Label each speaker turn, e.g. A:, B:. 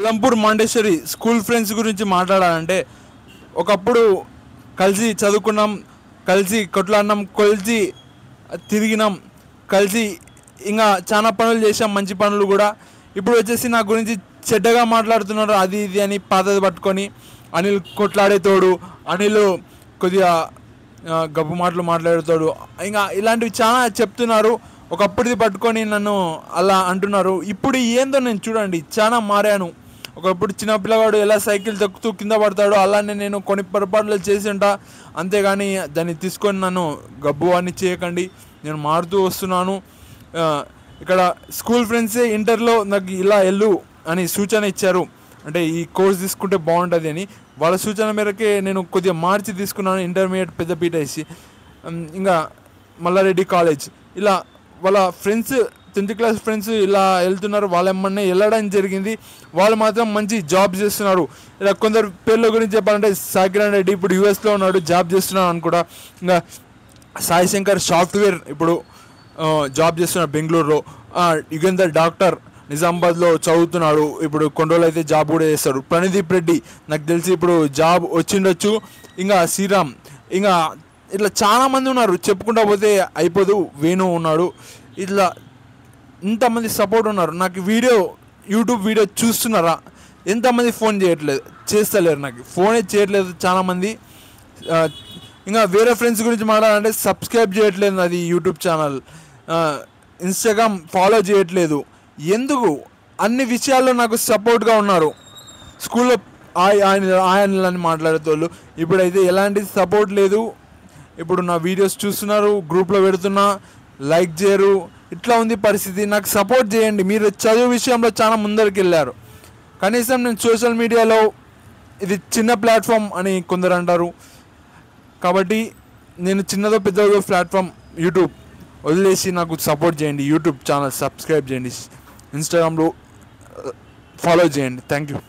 A: Alampur Mandeswari school friends గురించి మాట్లాడాలంటే ఒకప్పుడు కలిసి చదువుకున్నాం, కలిసి కొట్లాడినాం, కలిసి తిరిగినాం, కలిసి ఇంకా చాలా పనులు చేసాం, మంచి పనులు కూడా. ఇప్పుడు వచ్చేసి నా గురించి చెడ్డగా మాట్లాడుతున్నారు, అది ఇది అని పాతది పట్టుకొని. అనిల్ కొట్లాడేతోడు, అనిల్ కొద్దిగా గబ్బు మాటలు మాట్లాడేతోడు, ఇంకా ఇలాంటివి చాలా చెప్తున్నారు. ఒకప్పుడుది పట్టుకొని నన్ను అలా అంటున్నారు. ఇప్పుడు ఏందో నేను చూడండి చాలా మారాను. ఒకప్పుడు చిన్న పిల్లవాడు ఎలా సైకిల్ తొక్కుతూ కింద పడతాడో అలానే నేను కొన్ని పొరపాట్లు చేసి ఉంటా. అంతేగాని దాన్ని తీసుకొని నన్ను గబ్బు అని చేయకండి. నేను మారుతూ వస్తున్నాను. ఇక్కడ స్కూల్ ఫ్రెండ్సే ఇంటర్లో నాకు ఇలా వెళ్ళు అని సూచన ఇచ్చారు, అంటే ఈ కోర్స్ తీసుకుంటే బాగుంటుంది అని. వాళ్ళ సూచన మేరకే నేను కొద్దిగా మార్చి తీసుకున్నాను ఇంటర్మీడియట్ పెద్దపీట వేసి. ఇంకా మల్లారెడ్డి కాలేజ్ ఇలా వాళ్ళ ఫ్రెండ్స్ 10th క్లాస్ ఫ్రెండ్స్ ఇలా వెళ్తున్నారు. వాళ్ళ ఏమన్నా వెళ్ళడం జరిగింది. వాళ్ళు మాత్రం మంచి జాబ్ చేస్తున్నారు. ఇలా కొందరు పేర్ల గురించి చెప్పాలంటే సాకిరణ్ రెడ్డి ఇప్పుడు యూఎస్లో ఉన్నాడు, జాబ్ చేస్తున్నాడు అనుకుంటా. ఇంకా సాయి శంకర్ సాఫ్ట్వేర్ ఇప్పుడు జాబ్ చేస్తున్నాడు బెంగళూరులో. యుగేందర్ డాక్టర్ నిజామాబాద్లో చదువుతున్నాడు, ఇప్పుడు కొన్ని రోజులు అయితే జాబ్ కూడా చేస్తాడు. ప్రణదీప్ రెడ్డి నాకు తెలిసి ఇప్పుడు జాబ్ వచ్చిండొచ్చు. ఇంకా శ్రీరామ్, ఇంకా ఇట్లా చాలామంది ఉన్నారు, చెప్పుకుంటా పోతే అయిపోదు. వేణు ఉన్నాడు. ఇట్లా ఇంతమంది సపోర్ట్ ఉన్నారు నాకు. యూట్యూబ్ వీడియో చూస్తున్నారా? ఎంతమంది ఫోన్ చేస్తలేరు, నాకు ఫోనే చేయట్లేదు చాలామంది. ఇంకా వేరే ఫ్రెండ్స్ గురించి మాట్లాడాలంటే సబ్స్క్రైబ్ చేయట్లేదు నాది యూట్యూబ్ ఛానల్, ఇన్స్టాగ్రామ్ ఫాలో చేయట్లేదు. ఎందుకు? అన్ని విషయాల్లో నాకు సపోర్ట్గా ఉన్నారు. స్కూల్లో ఆయనని మాట్లాడేటోళ్ళు ఇప్పుడైతే ఎలాంటి సపోర్ట్ లేదు. ఇప్పుడు నా వీడియోస్ చూస్తున్నారు, గ్రూప్లో పెడుతున్నా, లైక్ చేయరు. ఇట్లా ఉంది పరిస్థితి. నాకు సపోర్ట్ చేయండి. మీరు చదువు విషయంలో చాలా ముందరికి వెళ్ళారు. కనీసం నేను సోషల్ మీడియాలో ఇది చిన్న ప్లాట్ఫామ్ అని కొందరు అంటారు. కాబట్టి నేను చిన్నదో పెద్దదో ప్లాట్ఫామ్ యూట్యూబ్ వదిలేసి నాకు సపోర్ట్ చేయండి. యూట్యూబ్ ఛానల్ సబ్స్క్రైబ్ చేయండి, ఇన్స్టాగ్రామ్లో ఫాలో చేయండి. Thank you.